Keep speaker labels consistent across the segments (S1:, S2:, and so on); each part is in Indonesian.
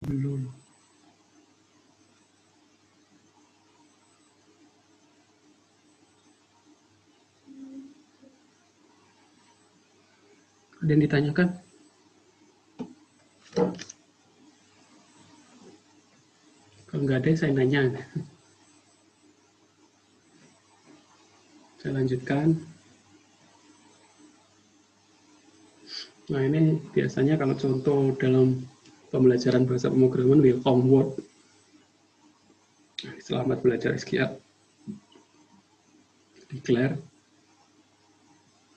S1: Belum. Ada yang ditanyakan? Kalau nggak ada, saya nanya. Saya lanjutkan. Nah, ini biasanya kalau contoh dalam pembelajaran bahasa pemrograman, welcome word. Selamat belajar SQL. Declare.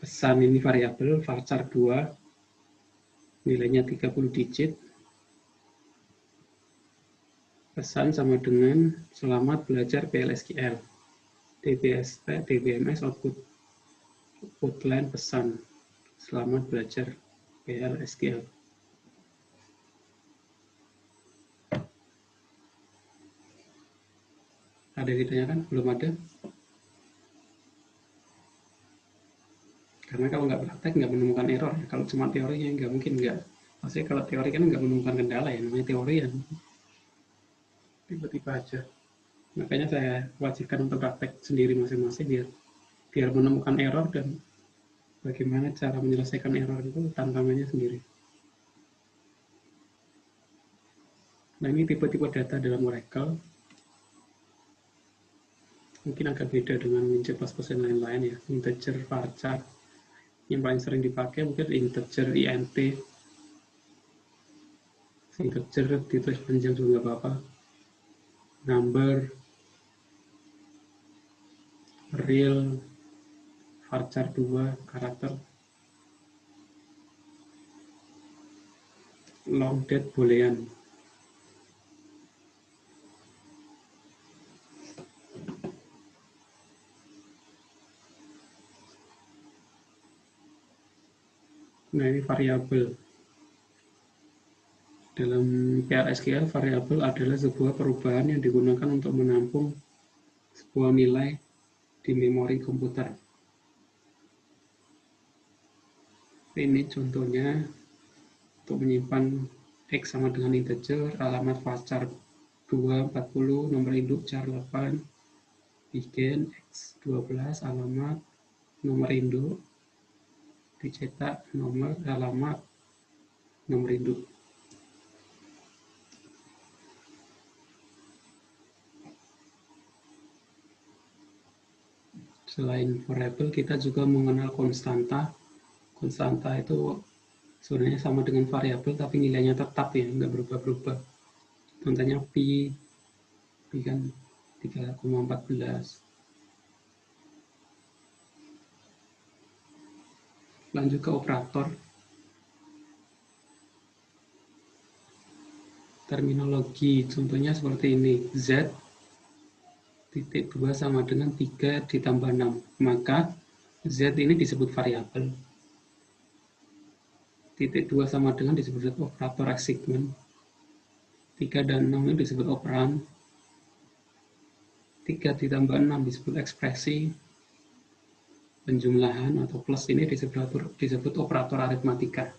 S1: Pesan ini variabel, varchar 2, nilainya 30 digit. Pesan sama dengan selamat belajar PLSQL. DBMS output line pesan. Selamat belajar PLSQL. Ada yang ditanyakan? Belum ada? Karena kalau nggak praktek nggak menemukan error. Kalau cuma teorinya nggak mungkin nggak. Maksudnya kalau teori kan nggak menemukan kendala ya, namanya teori ya. Tiba-tiba aja. Makanya saya wajibkan untuk praktek sendiri masing-masing biar menemukan error dan bagaimana cara menyelesaikan error itu tantangannya sendiri. Nah, ini tipe-tipe data dalam Oracle. Mungkin agak beda dengan C++ dan lain-lain ya. Integer, varchar. Yang paling sering dipakai mungkin integer, int. Integer ditulis panjang juga nggak apa-apa. Number, real, varchar 2, karakter. Long date boolean. Nah, ini variabel. Dalam PLSQL, variabel adalah sebuah perubahan yang digunakan untuk menampung sebuah nilai di memori komputer. Ini contohnya untuk menyimpan X sama dengan integer, alamat varchar 2, 40, nomor induk char 8, bikin X 12, alamat, nomor induk, dicetak nomor, alamat, nomor induk. Selain variabel, kita juga mengenal konstanta. Konstanta itu sebenarnya sama dengan variabel, tapi nilainya tetap ya, nggak berubah-berubah. Contohnya pi kan 3,14. Lanjut ke operator. Terminologi, contohnya seperti ini. Z titik 2 sama dengan 3 ditambah 6. Maka Z ini disebut variabel. Titik 2 sama dengan disebut operator assignment. 3 dan 6 ini disebut operan. 3 ditambah 6 disebut ekspresi. Penjumlahan atau plus ini disebut operator aritmatika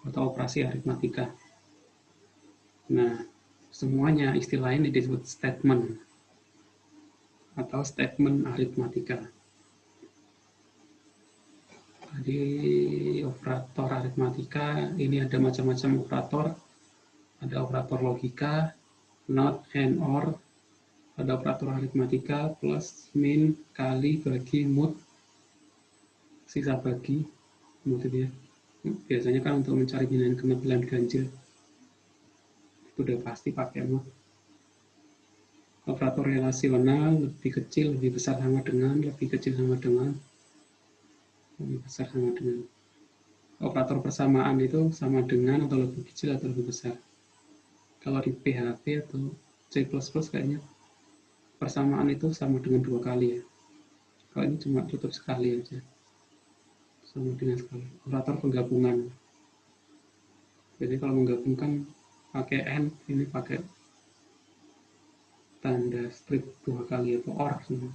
S1: atau operasi aritmatika. Nah, semuanya istilah ini disebut statement atau statement aritmatika. Jadi operator aritmatika ini ada macam-macam operator. Ada operator logika, not, and, or. Ada operator aritmatika, plus, min, kali, bagi, mut, sisa bagi, mut itu ya. Biasanya kan untuk mencari bilangan ganjil. Itu udah pasti pakai mut. Operator relasional, lebih kecil, lebih besar sama dengan, lebih kecil sama dengan, lebih besar sama dengan. Operator persamaan itu sama dengan atau lebih kecil atau lebih besar. Kalau di PHP atau C++ kayaknya persamaan itu sama dengan 2 kali ya. Kalau ini cuma tutup sekali aja. Sama dengan sekali. Operator penggabungan. Jadi kalau menggabungkan pakai AND, ini pakai tanda strip 2 kali atau OR semua.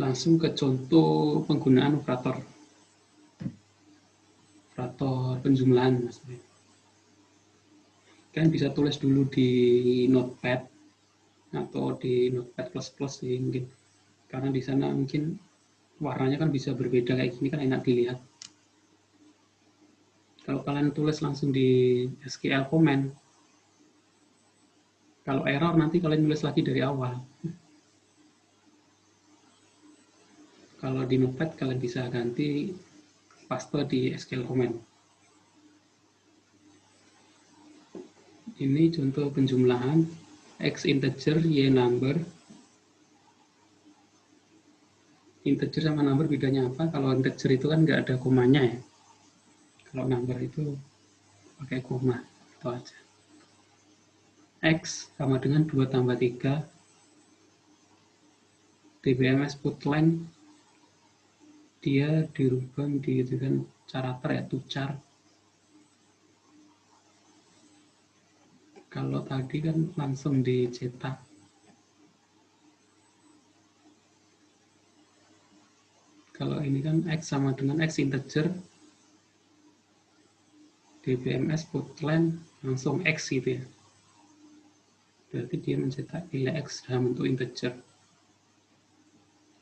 S1: Langsung ke contoh penggunaan operator. operator penjumlahan maksudnya. Kalian bisa tulis dulu di Notepad atau di Notepad++ sih mungkin, karena di sana mungkin warnanya kan bisa berbeda kayak gini kan enak dilihat. Kalau kalian tulis langsung di SQL comment, kalau error nanti kalian tulis lagi dari awal. Kalau di Notepad kalian bisa ganti paste di SQL comment. Ini contoh penjumlahan X integer, Y number. Integer sama number bedanya apa? Kalau integer itu kan nggak ada komanya ya. Kalau number itu pakai koma, itu aja. X sama dengan 2 tambah 3. DBMS put length dia dirubah dengan cara ya, tucar. Kalau tadi kan langsung dicetak. Kalau ini kan X sama dengan X integer, DBMS put length langsung X gitu ya. Berarti dia mencetak nilai X dalam bentuk integer.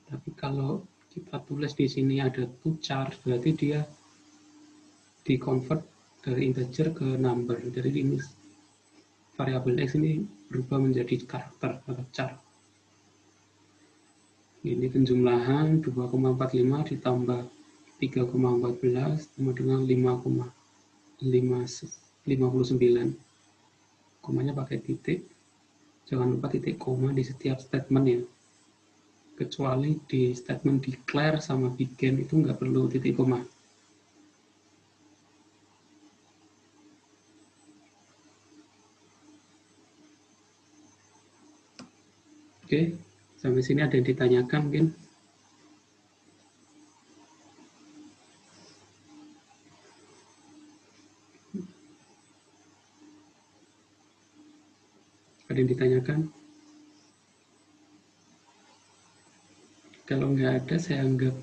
S1: Tapi kalau kita tulis di sini ada tuchar, berarti dia di-convert dari integer ke number. Jadi ini variabel X ini berubah menjadi karakter atau char. Ini penjumlahan 2,45 ditambah 3,14 sama dengan 5,59. Komanya pakai titik. Jangan lupa titik koma di setiap statement ya. Kecuali di statement declare sama begin itu nggak perlu titik koma. Oke, sampai sini ada yang ditanyakan mungkin? Ada yang ditanyakan? Kalau nggak ada, saya anggap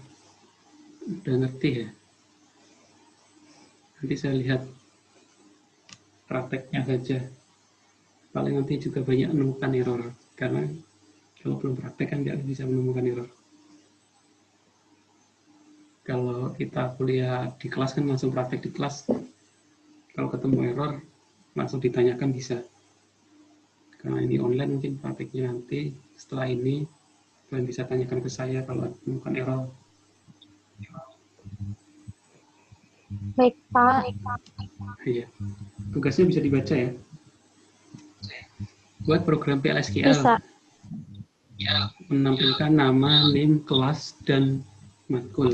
S1: udah ngerti ya. Nanti saya lihat prakteknya saja. Paling nanti juga banyak menemukan error, karena kalau belum praktek kan nggak bisa menemukan error. Kalau kita kuliah di kelas kan langsung praktek di kelas. Kalau ketemu error, langsung ditanyakan bisa. Karena ini online mungkin prakteknya nanti setelah ini kalian bisa tanyakan ke saya kalau menemukan error.
S2: Baik, Pak.
S1: Iya. Tugasnya bisa dibaca ya. Buat program PLSQL.
S2: Bisa.
S1: Menampilkan nama, name, kelas, dan matkul.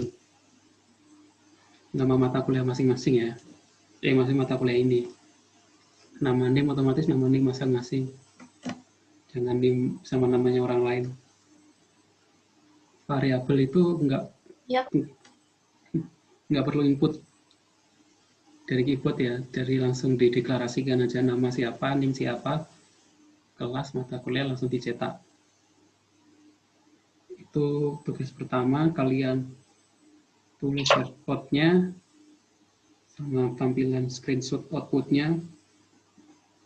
S1: Nama mata kuliah masing-masing ya. Masing mata kuliah ini. Nama name otomatis nama name masing-masing. Jangan name sama namanya orang lain. Variabel itu nggak perlu input dari keyboard ya, jadi langsung dideklarasikan aja nama siapa, name siapa, kelas, mata kuliah langsung dicetak. Itu tugas pertama, kalian tulis output-nya sama tampilan screenshot output-nya,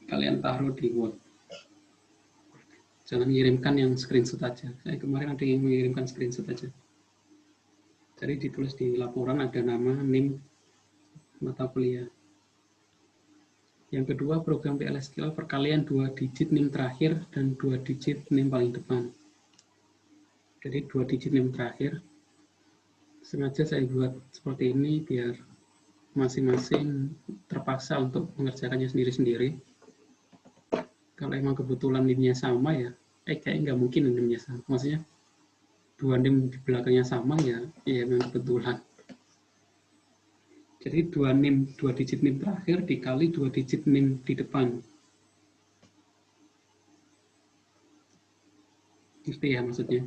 S1: kalian taruh di Word. Jangan mengirimkan yang screenshot aja. Saya kemarin ada yang mengirimkan screenshot aja. Jadi ditulis di laporan ada nama, name, mata kuliah. Yang kedua, program PLSQL perkalian 2 digit name terakhir dan 2 digit name paling depan. Jadi 2 digit name terakhir. Sengaja saya buat seperti ini biar masing-masing terpaksa untuk mengerjakannya sendiri-sendiri. Kalau emang kebetulan name-nya sama ya, kayaknya nggak mungkin name-nya sama. Maksudnya 2 name di belakangnya sama ya memang kebetulan. Jadi 2 digit name terakhir dikali 2 digit name di depan. Ngerti ya maksudnya?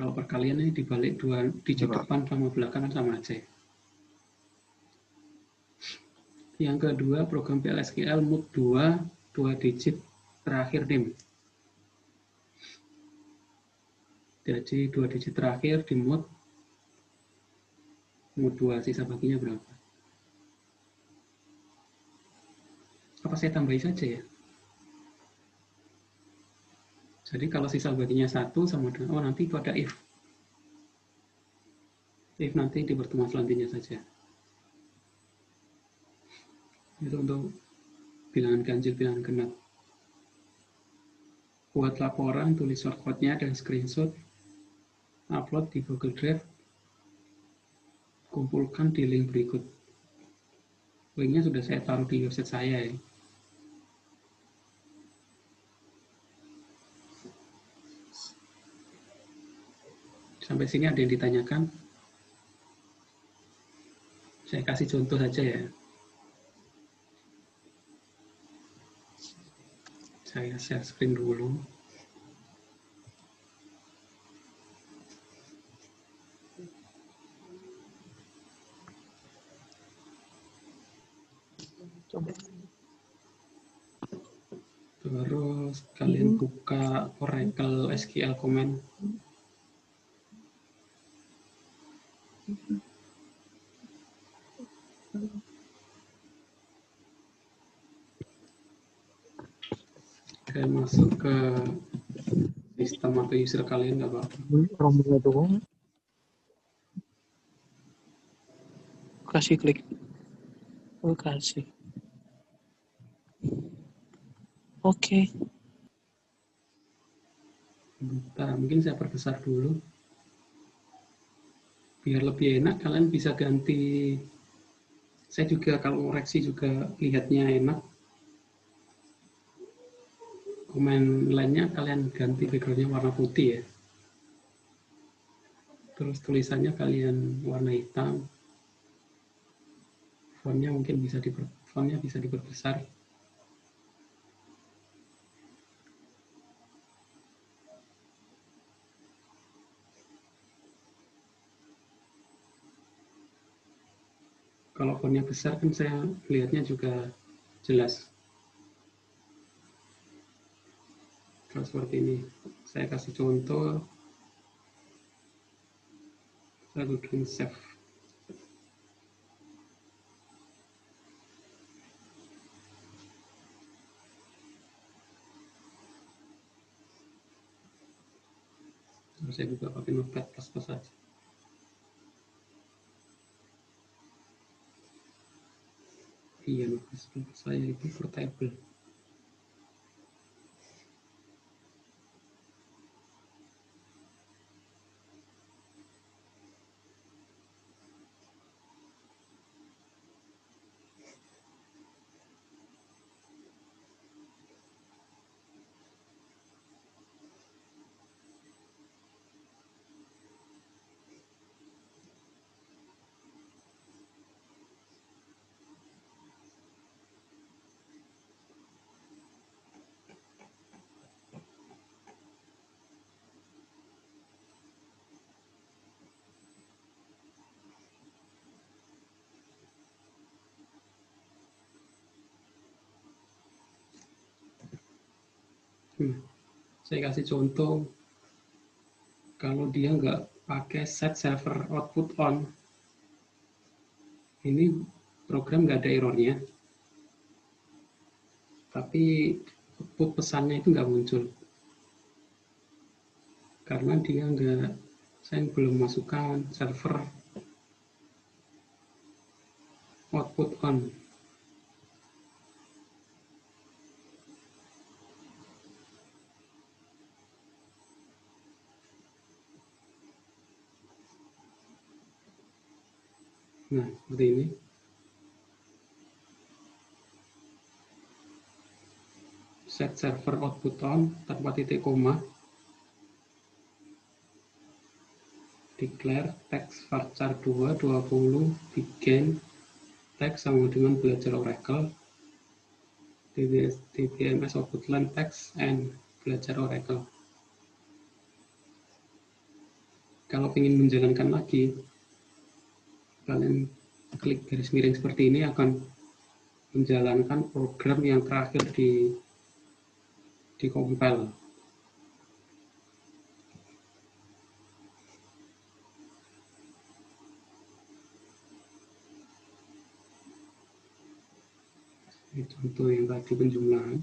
S1: Kalau perkalian ini dibalik 2 digit depan sama belakang kan sama aja. Yang kedua, program PLSQL mode 2 digit terakhir name. Jadi 2 digit terakhir di mode Mode 2 sisa baginya berapa? Apa saya tambahin saja ya? Jadi kalau sisa baginya 1 sama dengan, nanti itu ada if nanti di pertemuan selanjutnya saja. Itu untuk bilangan ganjil, bilangan genap. Buat laporan, tulis shortcode-nya dan screenshot, upload di Google Drive, kumpulkan di link berikut. Linknya sudah saya taruh di website saya ya. Sampai sini ada yang ditanyakan? Saya kasih contoh saja ya. Saya share screen dulu.
S2: Coba.
S1: Terus kalian buka Oracle SQL Command. Kalian masuk ke sistem atau user kalian, nggak apa-apa.
S2: Rombongan doang. Kasih klik. Kasih. Oke.
S1: Bentar, mungkin saya perbesar dulu. Biar lebih enak, kalian bisa ganti. Saya juga kalau koreksi juga lihatnya enak. Komen lainnya kalian ganti backgroundnya warna putih ya. Terus tulisannya kalian warna hitam. Fontnya mungkin bisa diperbesar. Kalau fontnya besar kan saya lihatnya juga jelas. Kalau seperti ini, saya kasih contoh. Saya bikin save. Terus saya buka pakai Notepad++ saja. Iya, Notepad+ saya itu portable. Saya kasih contoh, kalau dia nggak pakai set server output on, ini program nggak ada errornya, tapi output pesannya itu nggak muncul, karena dia nggak, saya belum masukkan server output on. Nah, seperti ini. Set server output on tanpa titik koma. Declare text varchar 2 20 begin text sama dengan belajar Oracle. DBMS output line text and belajar Oracle. Kalau ingin menjalankan lagi, kalian klik garis miring seperti ini akan menjalankan program yang terakhir di compile. Ini contoh yang tadi penjumlahan.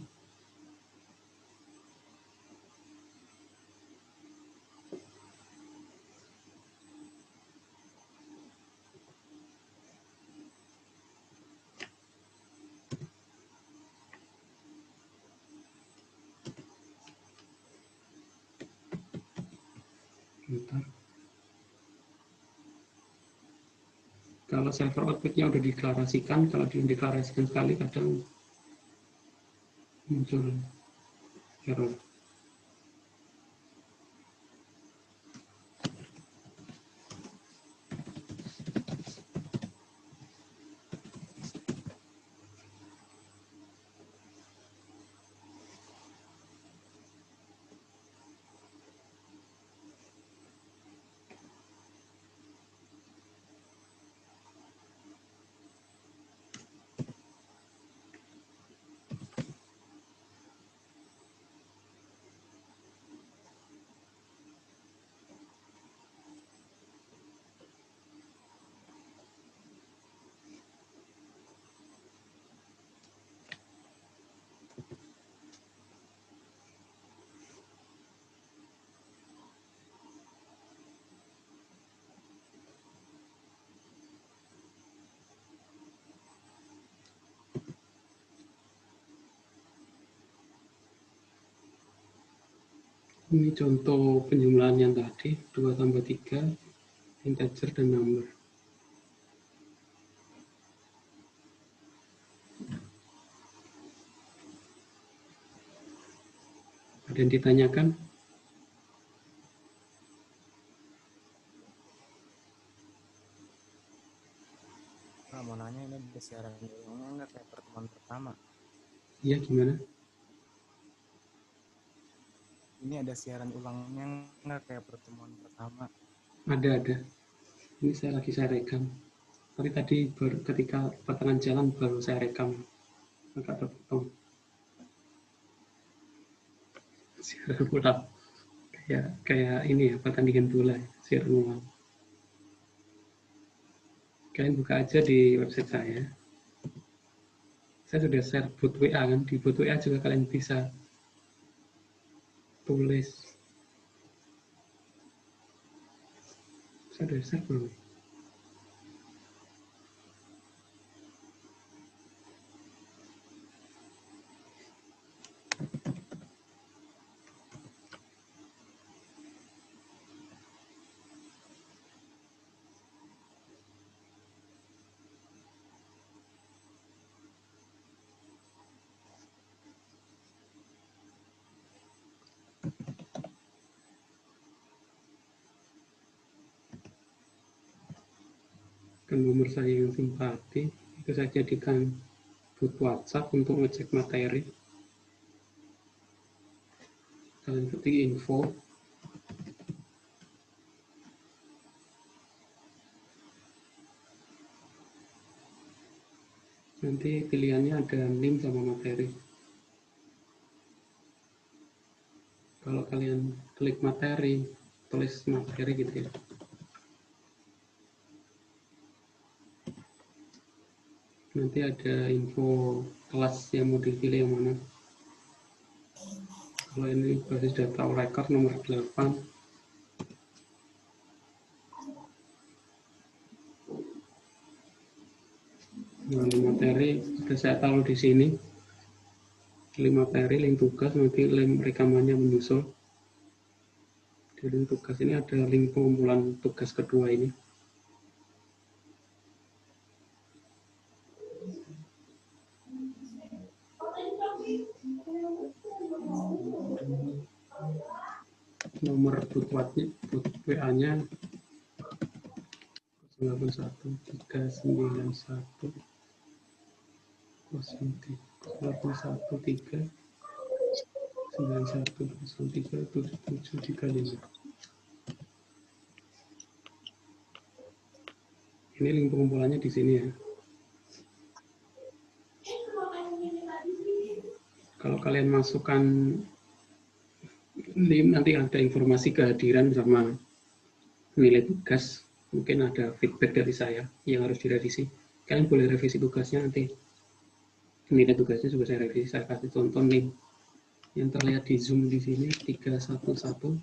S1: Bentar. Kalau server output-nya udah dideklarasikan, kalau dideklarasikan sekali kadang muncul error. Ini contoh penjumlahan yang tadi, 2 tambah 3, integer dan number. Ada yang ditanyakan?
S3: Nah, mau nanya ini ada siaran ulangnya nggak kayak pertemuan pertama?
S1: Iya, gimana?
S3: Ini ada siaran ulangnya nggak kayak pertemuan pertama?
S1: Ada. Ini saya rekam. Tapi tadi ketika pertengahan jalan baru saya rekam. Agak terpotong. Siaran ulang. Kayak ini ya, pertandingan bola. Siaran ulang. Kalian buka aja di website saya. Saya sudah share bot WA kan. Di bot WA juga kalian bisa tulis. Saya sudah share belum? Nomor saya yang simpati itu saya jadikan bot WhatsApp untuk ngecek materi. Kalian ketik info, nanti pilihannya ada NIM sama materi. Kalau kalian klik materi, tulis materi gitu ya. Nanti ada info kelas yang mau dipilih yang mana. Kalau ini basis data record nomor 8. Nah, materi sudah saya taruh di sini. Link materi, link tugas, nanti link rekamannya menyusul. Di link tugas ini ada link pengumpulan tugas kedua ini. Nomor bot WA-nya 081391 081391037735. Ini link pengumpulannya di sini ya. Kalau kalian masukkan link, nanti ada informasi kehadiran sama nilai tugas. Mungkin ada feedback dari saya yang harus direvisi. Kalian boleh revisi tugasnya nanti Nilai tugasnya juga saya revisi, saya kasih contoh nih. Yang terlihat di Zoom di sini 311710032.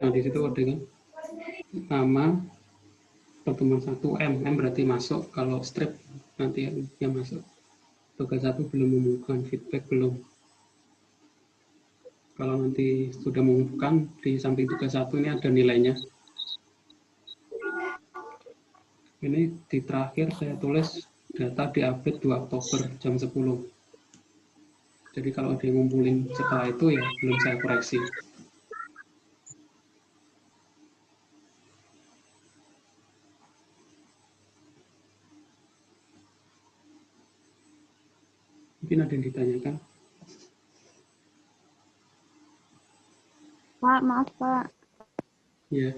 S1: Nah, di situ ada kan nama pertemuan 1 M berarti masuk, kalau strip nanti yang masuk. Tugas 1 belum mengumumkan, feedback belum. Kalau nanti sudah mengumumkan, di samping tugas 1 ini ada nilainya. Ini di terakhir saya tulis data di-update 2 Oktober jam 10. Jadi kalau ada yang ngumpulin setelah itu ya belum saya koreksi. Mungkin ada yang ditanyakan.
S4: Pak, maaf Pak.
S1: Ya,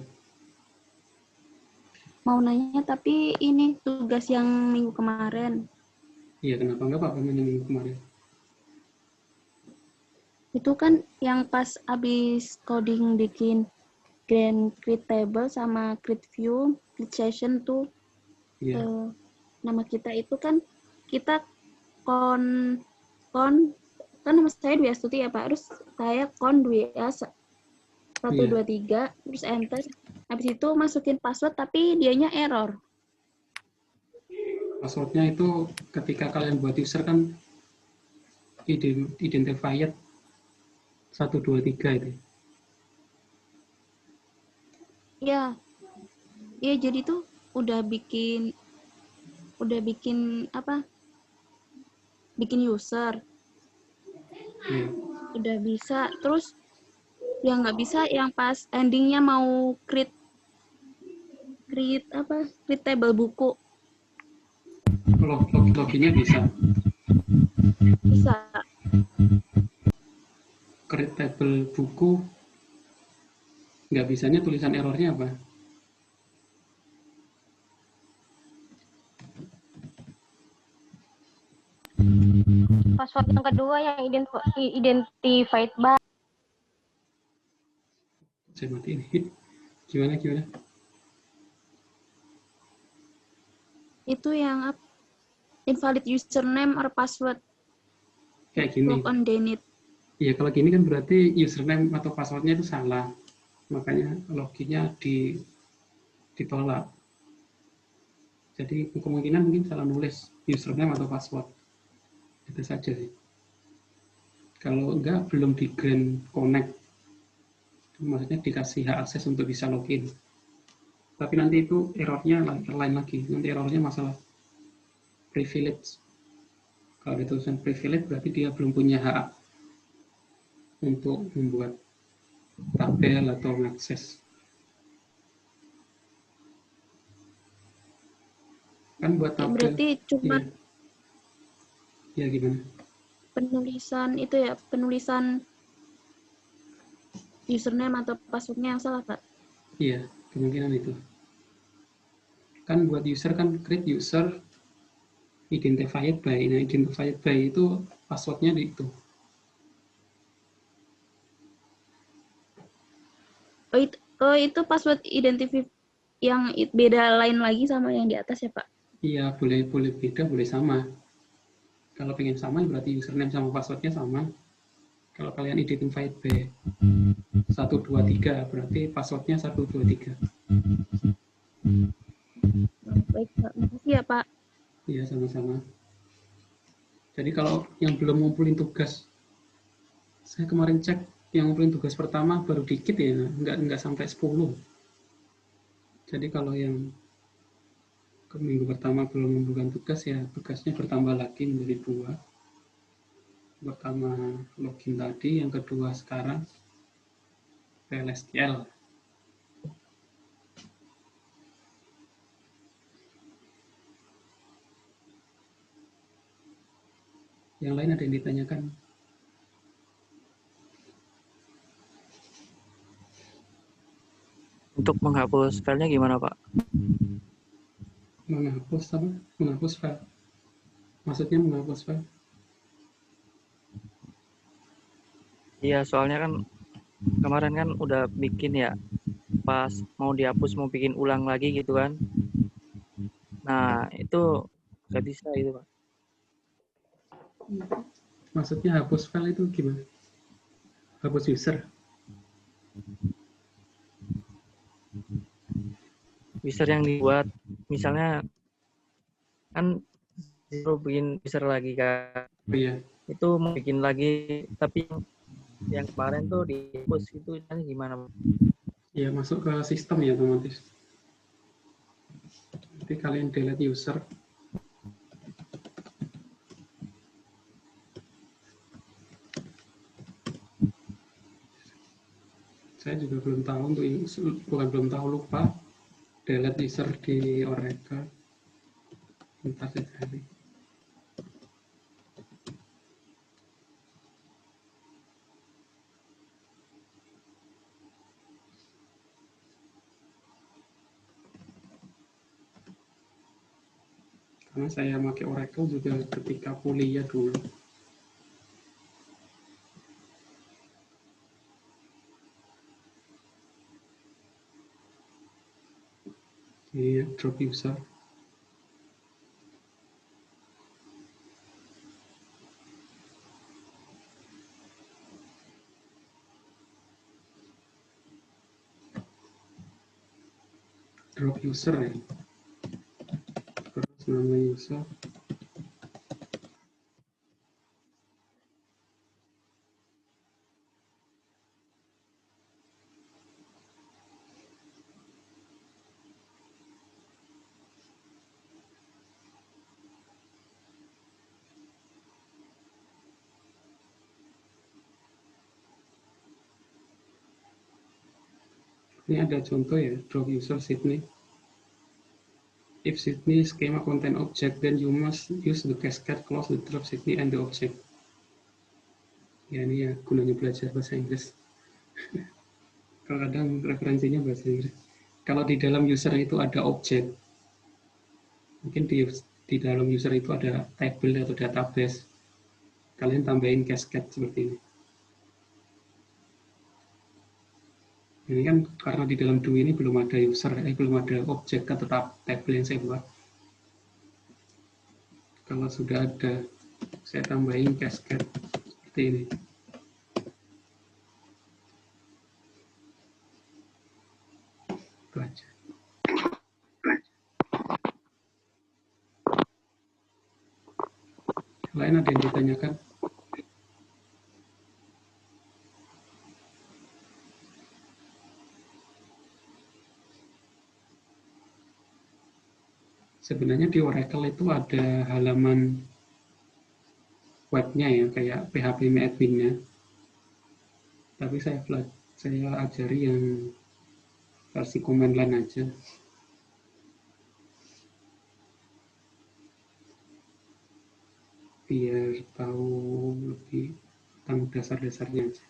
S4: Mau nanya tapi ini tugas yang minggu kemarin.
S1: iya kenapa enggak Pak minggu kemarin?
S4: Itu kan yang pas abis coding bikin create table sama create view, create session tuh.
S1: Iya,
S4: Nama kita itu kan kita kon kan nama saya Dwi Astuti ya Pak. Terus saya Dwi A 123 terus enter. Habis itu masukin password tapi dianya error.
S1: passwordnya itu ketika kalian buat user kan identified 123 itu.
S4: Iya. Iya, jadi tuh udah bikin apa? Bikin user.
S1: Iya.
S4: Udah bisa, terus yang nggak bisa yang pas endingnya mau create table buku.
S1: Loginnya bisa. Create table buku nggak bisanya, tulisan errornya apa?
S5: Password yang kedua yang identified by.
S1: Saya mati ini. Gimana?
S4: Itu yang invalid username or password.
S1: Kayak gini.
S4: Log on denied.
S1: Iya, kalau gini kan berarti username atau passwordnya itu salah. Makanya loginnya ditolak. Jadi kemungkinan mungkin salah nulis username atau password. Itu saja sih. Kalau enggak, belum di grant connect. Maksudnya dikasih hak akses untuk bisa login. Tapi nanti itu errornya lain lagi. Nanti errornya masalah privilege. Kalau ada tulisan privilege berarti dia belum punya hak untuk membuat tabel atau mengakses. Kan buat tabel.
S4: Berarti cuma
S1: ya gimana?
S4: Penulisan username atau passwordnya yang salah, Pak?
S1: Iya, kemungkinan itu. Kan buat user kan create user identified by. Nah, identified by itu passwordnya di itu.
S4: Itu password identify yang beda lain lagi sama yang di atas ya, Pak?
S1: Iya, boleh beda, boleh sama. Kalau pengen sama berarti username sama passwordnya sama. Kalau kalian identified by 123 berarti passwordnya 123.
S4: Baik, Pak. Makasih ya, Pak.
S1: Iya, sama-sama. Jadi kalau yang belum ngumpulin tugas, saya kemarin cek yang ngumpulin tugas pertama baru dikit ya, nggak sampai 10. Jadi kalau yang ke minggu pertama belum mengumpulkan tugas ya tugasnya bertambah lagi menjadi 2. Pertama login tadi, yang kedua sekarang PLSQL. Yang lain ada yang ditanyakan?
S2: Untuk menghapus filenya gimana, Pak?
S1: Menghapus apa? Menghapus file. Maksudnya menghapus file?
S2: Iya, soalnya kan kemarin kan udah bikin ya, pas mau dihapus mau bikin ulang lagi gitu kan. Nah, itu nggak bisa gitu, Pak.
S1: Maksudnya hapus file itu gimana? Hapus user?
S2: User yang dibuat, misalnya kan disuruh bikin user lagi kan.
S1: Oh iya,
S2: Itu mau bikin lagi, tapi yang kemarin tuh dihapus itu gimana, Pak?
S1: ya masuk ke sistem ya otomatis. Nanti kalian delete user. Saya juga belum tahu untuk ini, bukan belum tahu, lupa delete user di Oracle. Bentar saya cari. Karena saya pakai Oracle juga ketika kuliah dulu. Ini ya, drop user. Drop user ya. Terus nama user. Ini ada contoh ya, drop user Sydney. If Sydney schema contain object, then you must use the cascade clause to drop Sydney and the object. Ya ini ya gunanya belajar bahasa Inggris. Kadang referensinya bahasa Inggris. Kalau di dalam user itu ada objek, mungkin di dalam user itu ada table atau database. Kalian tambahin cascade seperti ini. Ini kan karena di dalam do ini belum ada user, belum ada objek atau table yang saya buat. Kalau sudah ada, saya tambahin cascade seperti ini. Itu aja. Lain ada yang ditanyakan? Sebenarnya di Oracle itu ada halaman webnya ya, kayak PHP admin-nya. Tapi saya ajari yang versi command line aja. Biar tahu lebih tentang dasar-dasarnya aja.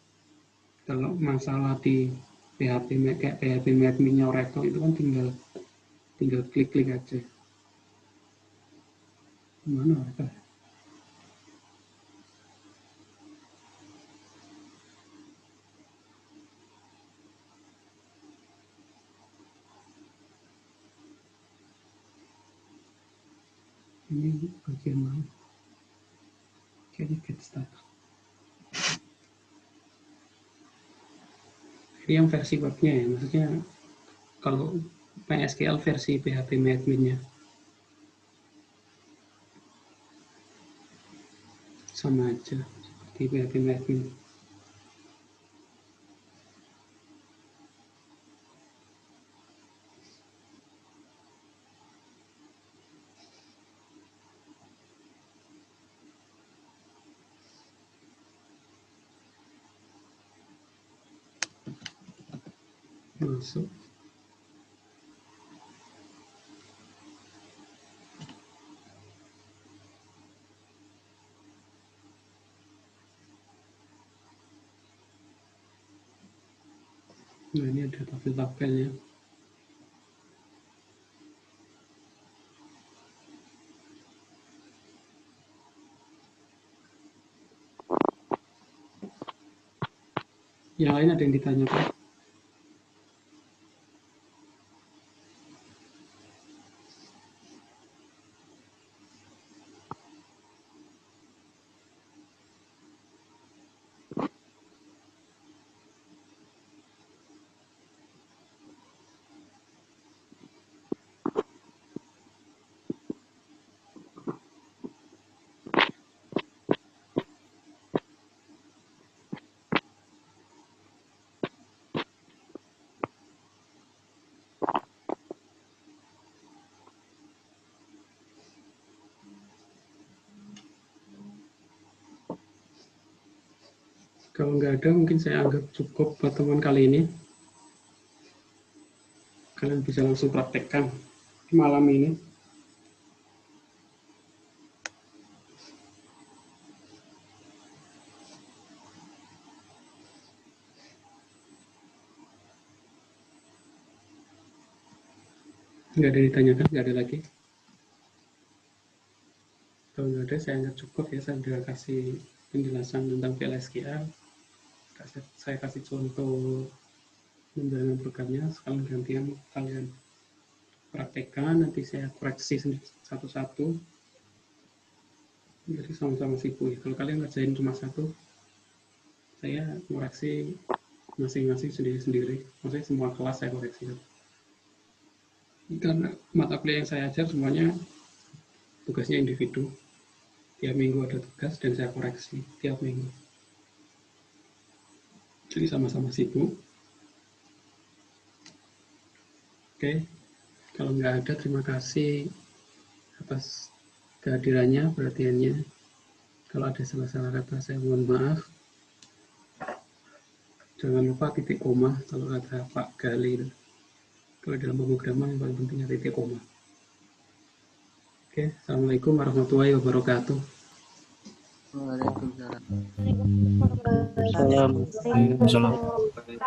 S1: Kalau masalah di PHP admin-nya Oracle itu kan tinggal klik-klik aja. Mana Oracle? Ini bagian mana? Kayaknya get started. Ini yang versi webnya ya, maksudnya kalau MySQL versi PHP admin-nya sama aja seperti PHP admin. Masuk. Nah, ini ada tabel-tabelnya. Yang lain ada yang ditanyakan? Kalau nggak ada, mungkin saya anggap cukup pertemuan kali ini. Kalian bisa langsung praktekkan malam ini. Nggak ada yang ditanyakan, nggak ada lagi. Kalau nggak ada, saya anggap cukup ya. Saya sudah kasih penjelasan tentang VLSQL. Saya kasih contoh menjalankan programnya. Sekarang gantian kalian praktekkan, nanti saya koreksi satu-satu. Jadi sama-sama sibuk ya. Kalau kalian ngerjain cuma satu, saya koreksi masing-masing sendiri-sendiri. Maksudnya semua kelas saya koreksi. Karena mata kuliah yang saya ajar semuanya tugasnya individu. Tiap minggu ada tugas dan saya koreksi tiap minggu. Jadi sama-sama sibuk. Oke, kalau nggak ada, terima kasih atas kehadirannya, perhatiannya. Kalau ada salah-salah kata, saya mohon maaf. Jangan lupa titik koma, kalau kata Pak Gali. Kalau dalam pemrograman yang paling pentingnya titik koma. Oke, Assalamualaikum warahmatullahi wabarakatuh.
S2: Waalaikumsalam.
S5: Waalaikumsalam.
S3: Salam.
S5: Oke.